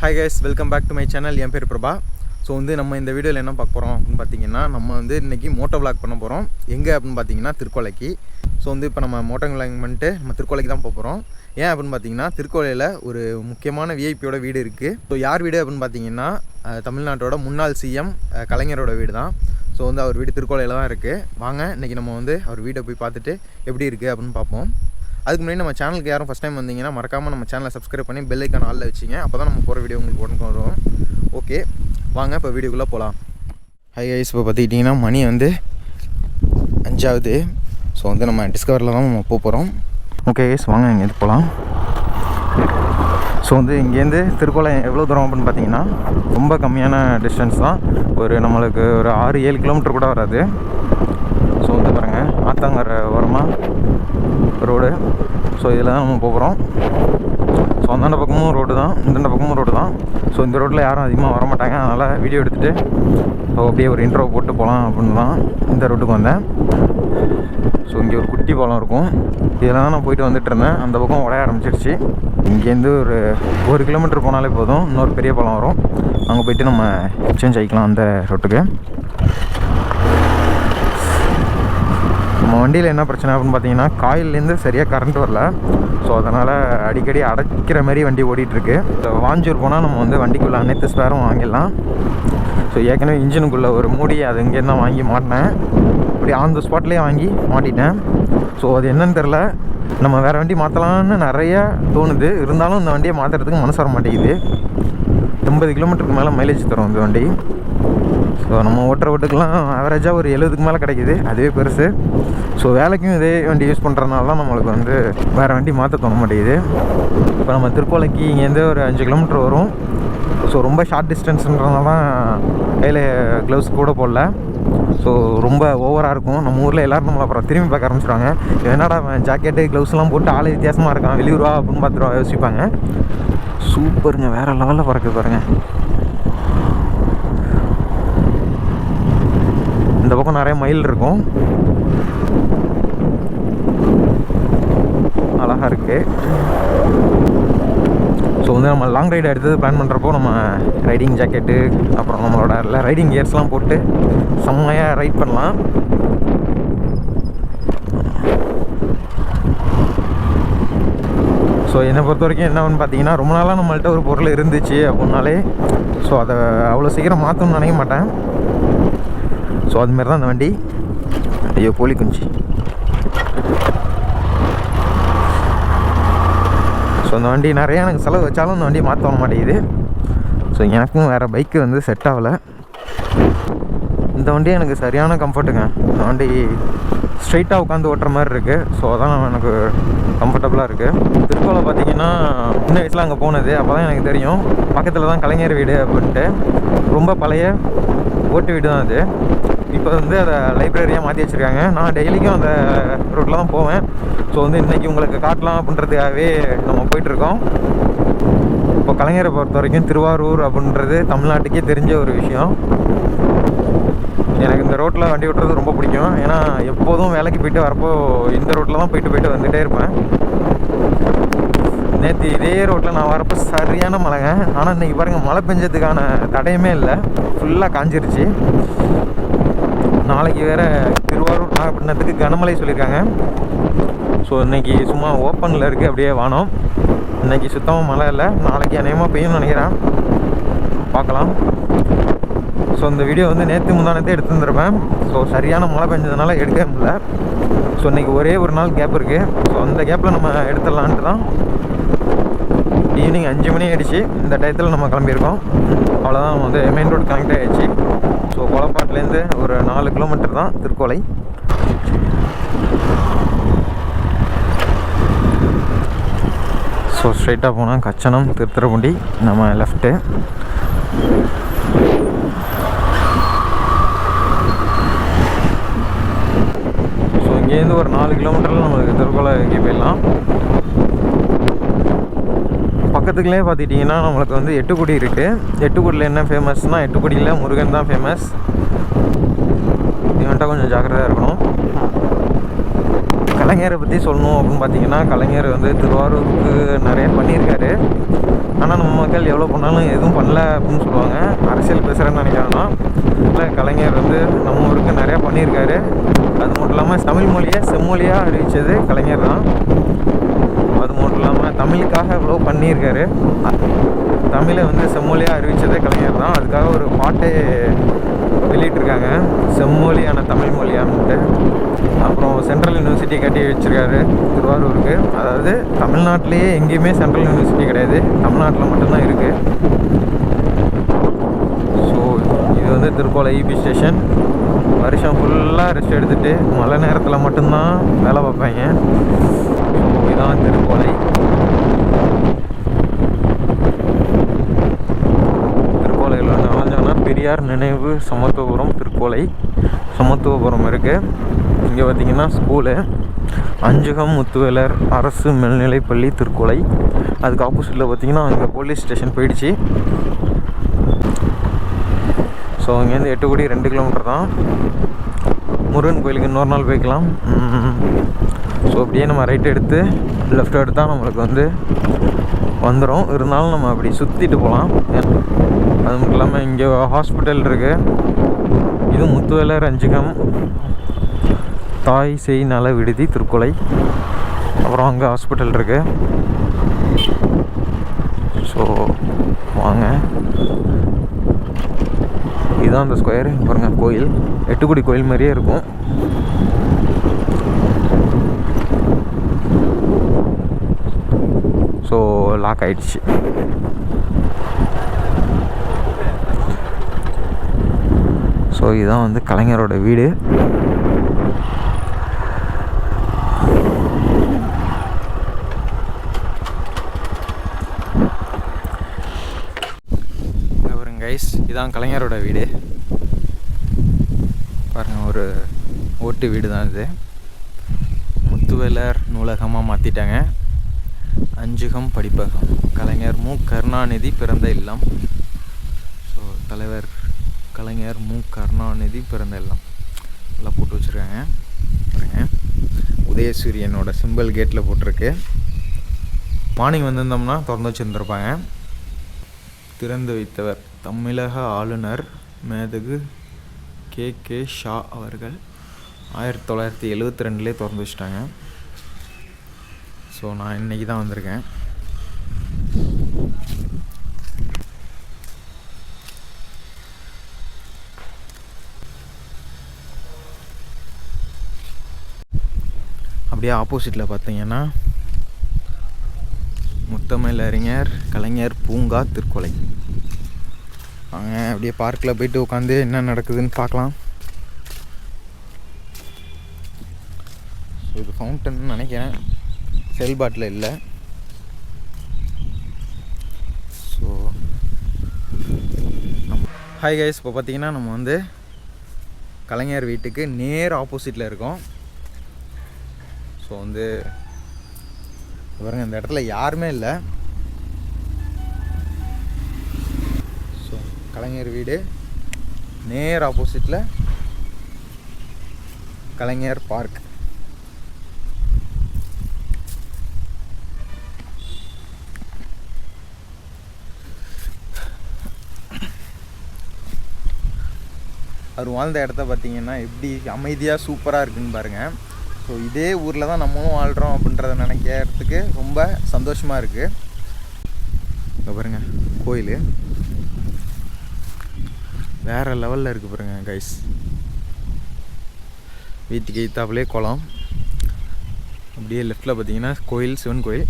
Hi guys, welcome back to my channel. என் பேர் Prabha. So நம்ம இந்த வீடியோவில் என்ன பார்க்க போகிறோம் அப்படின்னு பார்த்தீங்கன்னா, நம்ம இன்றைக்கி மோட்டோ விளாக் பண்ண போகிறோம். எங்கே அப்படின்னு பார்த்தீங்கன்னா திருக்கோலைக்கு. ஸோ இப்போ நம்ம மோட்டோ விளாக் பண்ணிட்டு நம்ம திருக்கோலைக்கு தான் போக போகிறோம். ஏன் அப்படின்னு பார்த்தீங்கன்னா, திருக்கோலையில் ஒரு முக்கியமான விஐபியோட வீடு இருக்குது. ஸோ யார் வீடு அப்படின்னு பார்த்தீங்கன்னா, தமிழ்நாட்டோட முன்னாள் சிஎம் கலைஞரோட வீடு தான். ஸோ அவர் வீடு திருக்கோலையில் தான் இருக்குது. வாங்க இன்றைக்கி நம்ம அவர் வீடை போய் பார்த்துட்டு எப்படி இருக்குது அப்படின்னு பார்ப்போம். அதுக்கு முன்னாடி நம்ம சேனலுக்கு யாரும் ஃபஸ்ட் டைம் வந்தீங்கன்னா மறக்காமல் நம்ம சேனலை சப்ஸ்கிரைப் பண்ணி பெல் ஐக்கான் ஆல்ல வச்சிங்க. அப்போ தான் நம்ம போகிற வீடியோ உங்களுக்கு உடனே வரும். ஓகே, வாங்க இப்போ வீடியோக்குள்ளே போகலாம். ஹை கைஸ், இப்போ பார்த்துக்கிட்டிங்கன்னா மணி 5 ஸோ நம்ம டிஸ்கவரில் தான் நம்ம போகிறோம். ஓகே கைஸ், வாங்க இங்கேருந்து போகலாம். ஸோ இங்கேருந்து திருக்கோலை எவ்வளோ தூரம் அப்படின்னு பார்த்தீங்கன்னா, ரொம்ப கம்மியான டிஸ்டன்ஸ் தான். நம்மளுக்கு ஒரு 6-7 கிலோமீட்டர் கூட வராது. ஸோ பாருங்கள், ஆத்தாங்கரை ஓரமாக ரோடு. ஸோ இதில் தான் நம்ம போகிறோம். ஸோ அந்தாண்ட பக்கமும் ரோடு தான், இந்தாண்ட பக்கமும் ரோடு தான். ஸோ இந்த ரோட்டில் யாரும் அதிகமாக வர மாட்டாங்க. அதனால் வீடியோ எடுத்துகிட்டு அப்படியே ஒரு இன்ட்ரோ போட்டு போகலாம் அப்படின்னு தான் இந்த ரோட்டுக்கு வந்தேன். ஸோ இங்கே ஒரு குட்டி பாலம் இருக்கும். இதில் தான் நான் போயிட்டு வந்துட்டு இருந்தேன். அந்த பக்கம் உடைய ஆரம்பிச்சிருச்சு. இங்கேருந்து ஒரு 1 கிலோமீட்டர் போனாலே போதும், இன்னொரு பெரிய பாலம் வரும். அங்கே போய்ட்டு நம்ம எக்ஸ்சேஞ்ச் ஆகிக்கலாம் அந்த ரோட்டுக்கு. நம்ம வண்டியில் என்ன பிரச்சனை அப்படின்னு பார்த்தீங்கன்னா, காயிலேருந்து சரியாக கரண்ட் வரல. ஸோ அதனால் அடிக்கடி அடைக்கிற மாதிரி வண்டி ஓடிட்டுருக்கு. ஸோ வாஞ்சூர் போனால் நம்ம வண்டிக்குள்ளே அனைத்து ஸ்பேரும் வாங்கிடலாம். ஸோ ஏற்கனவே இன்ஜினுக்குள்ளே ஒரு மூடி அது இங்கேருந்து தான் வாங்கி மாட்டினேன். அப்படி ஆன் த ஸ்பாட்லேயே வாங்கி மாட்டிட்டேன். ஸோ அது என்னன்னு தெரில, நம்ம வேறு வண்டி மாற்றலான்னு நிறையா தோணுது. இருந்தாலும் இந்த வண்டியை மாற்றுறதுக்கு மனசு வர மாட்டேங்குது. 80 கிலோமீட்டருக்கு மேலே மைலேஜ் தரும் இந்த வண்டி. ஸோ நம்ம ஓட்டுற ஓட்டுக்கெலாம் ஆவரேஜாக ஒரு 70க்கு மேலே கிடைக்கிது. அதுவே பெருசு. ஸோ வேலைக்கும் இதே வண்டி யூஸ் பண்ணுறதுனால தான் நம்மளுக்கு வேறு வண்டி மாற்ற தோண மாட்டேங்குது. இப்போ நம்ம திருக்கோலைக்கு இங்கேருந்து ஒரு 5 கிலோமீட்டர் வரும். ஸோ ரொம்ப ஷார்ட் டிஸ்டன்ஸுன்றதுனால தான் கையில் க்ளவுஸ் கூட போடல. ஸோ ரொம்ப ஓவராக இருக்கும். நம்ம ஊரில் எல்லோரும் நம்மளை அப்புறம் திரும்பி பார்க்க ஆரம்பிச்சிடுவாங்க. என்னடா ஜாக்கெட்டு க்ளவுஸ்லாம் போட்டு ஆளே வித்தியாசமாக இருக்கான், வெளியூரா அப்படின்னு பார்த்துருவா யோசிப்பாங்க. சூப்பருங்க, வேறு லெவலில் பறக்குது பாருங்கள். இந்த பக்கம் நிறைய மயில் இருக்கும், அழகாக இருக்குது. ஸோ நம்ம லாங் ரைடு எடுத்தது பிளான் பண்ணுறப்போ நம்ம ரைடிங் ஜாக்கெட்டு அப்புறம் நம்மளோட ரைடிங் கியர்ஸ்லாம் போட்டு செம்மையாக ரைட் பண்ணலாம். ஸோ என்னை பொறுத்த வரைக்கும் என்னன்னு பார்த்தீங்கன்னா, ரொம்ப நாளாக நம்மள்கிட்ட ஒரு பொருள் இருந்துச்சு அப்படின்னாலே ஸோ அதை அவ்வளோ சீக்கிரம் மாற்றணும்னு நினைக்க மாட்டேன். ஸோ அதுமாரி தான் இந்த வண்டி. ஐயோ கோழி குஞ்சு. ஸோ இந்த வண்டி நிறையா எனக்கு செலவு வச்சாலும் இந்த வண்டியை மாற்ற மாட்டேங்குது. ஸோ எனக்கும் வேறு பைக்கு செட் ஆகலை. இந்த வண்டி எனக்கு சரியான கம்ஃபர்ட்டுங்க. இந்த வண்டி ஸ்ட்ரைட்டாக உட்காந்து ஓட்டுற மாதிரி இருக்குது. ஸோ அதான் எனக்கு கம்ஃபர்டபுளாக இருக்குது. திருக்கோலை பார்த்திங்கன்னா சின்ன வயசில் அங்கே போனது, அப்போ தான் எனக்கு தெரியும் பக்கத்தில் தான் கலைஞர் வீடு அப்படின்ட்டு. ரொம்ப பழைய ஓட்டு வீடு தான் அது. இப்போ அதை லைப்ரரியாக மாற்றி வச்சுருக்காங்க. நான் டெய்லிக்கும் அந்த ரோட்டில் தான் போவேன். ஸோ இன்றைக்கி உங்களுக்கு காட்டலாம் அப்படின்றதுக்காகவே நம்ம போயிட்டுருக்கோம். இப்போ கலைஞரை பொறுத்த வரைக்கும் திருவாரூர் அப்படின்றது தமிழ்நாட்டுக்கே தெரிஞ்ச ஒரு விஷயம். எனக்கு இந்த ரோட்டில் வண்டி ஓட்டுறது ரொம்ப பிடிக்கும். ஏன்னா எப்போதும் வேலைக்கு போயிட்டு வரப்போ இந்த ரோட்டில் தான் போயிட்டு வந்துகிட்டே இருப்பேன். நேற்று இதே ரோட்டில் நான் வரப்போ சரியான மழைங்க. ஆனால் இன்றைக்கி பாருங்கள், மழை பெஞ்சதுக்கான தடையுமே இல்லை, ஃபுல்லாக காஞ்சிருச்சு. நாளைக்கு வேறு திருவாரூர் நாகப்பட்டினத்துக்கு கனமழை சொல்லியிருக்காங்க. ஸோ இன்றைக்கி சும்மா ஓப்பனில் இருக்குது அப்படியே வானம். இன்றைக்கி சுத்தமாக மழை இல்லை, நாளைக்கு அநேகமாக பெய்யும்னு நினைக்கிறேன், பார்க்கலாம். ஸோ இந்த வீடியோ நேற்று முந்தானத்தே எடுத்துருந்துருப்பேன். ஸோ சரியான மழை பெஞ்சதுனால எடுக்கவே முடியல. ஸோ இன்றைக்கி ஒரே ஒரு நாள் கேப் இருக்குது. ஸோ அந்த கேப்பில் நம்ம எடுத்துடலான்ட்டு தான் ஈவினிங் 5 மணி ஆகிடுச்சு. இந்த டயத்தில் நம்ம கிளம்பியிருக்கோம். அவ்வளோதான், நம்ம மெயின் ரோடு கனெக்ட் ஆகிடுச்சு. ஸோ கொலப்பாட்டிலேருந்து ஒரு 4 கிலோமீட்டர் தான் திருக்கோலை. ஸோ ஸ்ட்ரைட்டாக போனால் கச்சனம் திருத்துறைப்பூண்டி, நம்ம லெஃப்ட்டு. ஸோ இங்கேருந்து ஒரு 4 கிலோமீட்டரில் நம்மளுக்கு திருக்கோலைக்கு போயிடலாம். பக்கத்துக்குள்ளே பார்த்துட்டிங்கன்னா நம்மளுக்கு எட்டுக்குடி இருக்குது. எட்டுக்குடியில் என்ன ஃபேமஸ்னால், எட்டுக்குடியில் முருகன் தான் ஃபேமஸ். இவன்ட்ட கொஞ்சம் ஜாக்கிரதையாக இருக்கணும். கலைஞரை பற்றி சொல்லணும் அப்படின்னு பார்த்தீங்கன்னா, கலைஞர் வந்து திருவாரூருக்கு நிறைய பண்ணியிருக்காரு. ஆனால் நம்ம மக்கள் எவ்வளோ பண்ணாலும் எதுவும் பண்ணல அப்படின்னு சொல்லுவாங்க. அரசியல் பேசுகிறேன்னு நினைக்கிறாங்கன்னா, இல்லை, கலைஞர் வந்து நம்ம ஊருக்கு நிறையா பண்ணியிருக்காரு. அது மட்டும் இல்லாமல் தமிழ் மொழியை செம்மொழியாக அறிவித்தது கலைஞர் தான். அது மட்டும் இல்லாமல் தமிழுக்காக இவ்வளோ பண்ணியிருக்காரு. தமிழை வந்து செம்மொழியாக அறிவித்ததே கலைஞர் தான். அதுக்காக ஒரு பாட்டே வெளியிட்டிருக்காங்க, செம்மொழியான தமிழ் மொழியான்ட்டு. அப்புறம் சென்ட்ரல் யூனிவர்சிட்டி கட்டி வச்சுருக்காரு திருவாரூருக்கு. அதாவது தமிழ்நாட்டிலேயே எங்கேயுமே சென்ட்ரல் யூனிவர்சிட்டி கிடையாது, தமிழ்நாட்டில் மட்டும்தான் இருக்குது. ஸோ இது வந்து திருக்கோளை இபி ஸ்டேஷன். வருஷம் ஃபுல்லாக ரெஸ்ட் எடுத்துகிட்டு மழை நேரத்தில் மட்டும்தான் வேலை பார்ப்பாங்க. ஸோ இதுதான் திருக்கோளை. திருக்கோளையில் நுழைஞ்சோன்னா பெரியார் நினைவு சமத்துவபுரம் திருக்கோளை சமத்துவபுரம் இருக்குது. இங்கே பார்த்திங்கன்னா ஸ்கூலு அஞ்சுகம் முத்துவேலர் அரசு மேல்நிலைப்பள்ளி திருக்கோளை. அதுக்கு ஆப்போசிட்டில் பார்த்திங்கன்னா அங்கே போலீஸ் ஸ்டேஷன் போயிடுச்சு. ஸோ இங்கேருந்து 8 கோடி 2 கிலோமீட்டர் தான். முருகன் கோயிலுக்கு இன்னொரு நாள் போய்க்கலாம். ஸோ அப்படியே நம்ம ரைட் எடுத்து லெஃப்ட் எடுத்தால் நம்மளுக்கு வந்து வந்துடும். இருந்தாலும் நம்ம அப்படி சுற்றிட்டு போகலாம். அது மட்டும் இல்லாமல் இங்கே ஹாஸ்பிட்டல் இருக்குது. இது முத்துவேலர் அஞ்சுகம் தாய் செய் நல விடுதி திருக்கோளை. அப்புறம் அங்கே ஹாஸ்பிட்டல் இருக்குது. ஸோ வாங்க, இதுதான் அந்த ஸ்கொயர். பாருங்கள், கோயில் 8 கோடி கோயில் மாதிரியே இருக்கும். ஸோ லாக் ஆகிடுச்சு. ஸோ இதுதான் வந்து கலைஞரோட வீடு. பாருங்க கைஸ், இதுதான் கலைஞரோட வீடு. பாருங்கள், ஒரு ஓட்டு வீடு தான் இது. முத்துவேலர் நூலகமாக மாற்றிட்டாங்க. அஞ்சுகம் படிப்பகம், கலைஞர் மு கருணாநிதி பிறந்த இல்லம். ஸோ தலைவர் கலைஞர் மு கருணாநிதி பிறந்த இல்லம் எல்லாம் போட்டு வச்சுருக்காங்க. பாருங்க, உதயசூரியனோட சிம்பிள் கேட்டில் போட்டிருக்கு. மார்னிங் வந்திருந்தோம்னா திறந்து வச்சுருந்துருப்பாங்க. திறந்து வைத்தவர் தமிழக ஆளுநர் மேதகு கே ஷா அவர்கள் 1972 திறந்து வச்சுட்டாங்க. ஸோ நான் இன்றைக்கி தான் வந்திருக்கேன். அப்படியே ஆப்போசிட்டில் பார்த்தீங்கன்னா முத்தமிழறிஞர் கலைஞர் பூங்கா திருக்கோளை. வாங்க அப்படியே பார்க்கில் போயிட்டு உட்காந்து என்ன நடக்குதுன்னு பார்க்கலாம். ஸோ இது ஃபவுண்டன் நினைக்கிறேன், செயல்பாட்டில் இல்லை. ஸோ ஹாய் கைஸ், இப்போ பார்த்தீங்கன்னா நம்ம வந்து கலைஞர் வீட்டுக்கு நேர் ஆப்போசிட்டில் இருக்கோம். ஸோ வந்து பாருங்க, இந்த இடத்துல யாருமே இல்லை. ஸோ கலைஞர் வீடு நேர் ஆப்போசிட்டில் கலைஞர் பார்க். அவர் வாழ்ந்த இடத்த பார்த்தீங்கன்னா எப்படி அமைதியாக சூப்பராக இருக்குதுன்னு பாருங்கள். ஸோ இதே ஊரில் தான் நம்மளும் வாழ்கிறோம் அப்படின்றத நினைக்கிறதுக்கு ரொம்ப சந்தோஷமாக இருக்குது. இங்கே பாருங்கள், கோயில் வேறு லெவலில் இருக்குது பாருங்கள் கைஸ். வீட்டுக்கு எய்த்தாப்புலே குளம். அப்படியே லெஃப்டில் பார்த்தீங்கன்னா கோயில், சிவன் கோயில்.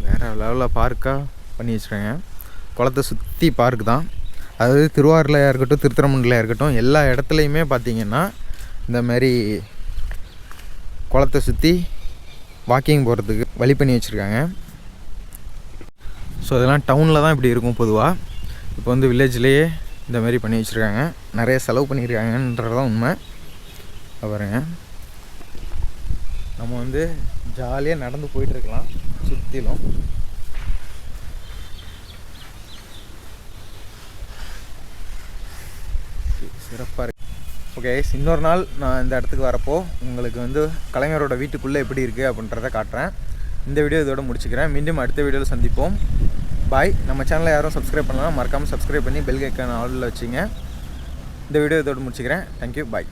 வேறு லெவலில் பார்க்காக பண்ணி வச்சுருக்காங்க. குளத்தை சுற்றி பார்க்கு தான். அதாவது திருவாரூர்லையாக இருக்கட்டும், திருத்துறைமூண்டிலையாக இருக்கட்டும், எல்லா இடத்துலையுமே பார்த்திங்கன்னா இந்த மாதிரி குளத்தை சுற்றி வாக்கிங் போகிறதுக்கு வழி பண்ணி வச்சுருக்காங்க. ஸோ அதெல்லாம் டவுனில் தான் இப்படி இருக்கும் பொதுவாக. இப்போ வந்து வில்லேஜ்லேயே இந்த மாதிரி பண்ணி வச்சுருக்காங்க. நிறைய செலவு பண்ணியிருக்காங்கன்றது தான் உண்மை. பாருங்க, நம்ம வந்து ஜாலியாக நடந்து போயிட்டுருக்கலாம் சுற்றிலும். சிறப்பாக இருக்கு. ஓகே, இன்னொரு நாள் நான் இந்த இடத்துக்கு வரப்போ உங்களுக்கு வந்து கலைஞரோட வீட்டுக்குள்ளே எப்படி இருக்குது அப்படின்றத காட்டுறேன். இந்த வீடியோ இதோட முடிச்சுக்கிறேன். மீண்டும் அடுத்த வீடியோவில் சந்திப்போம். பாய். நம்ம சேனலை யாரும் சப்ஸ்கிரைப் பண்ணலாம், மறக்காமல் சப்ஸ்கிரைப் பண்ணி பெல் ஐக்கான் ஆல்ல வச்சுங்க. இந்த வீடியோ இதோட முடிச்சுக்கிறேன். தேங்க்யூ. பாய்.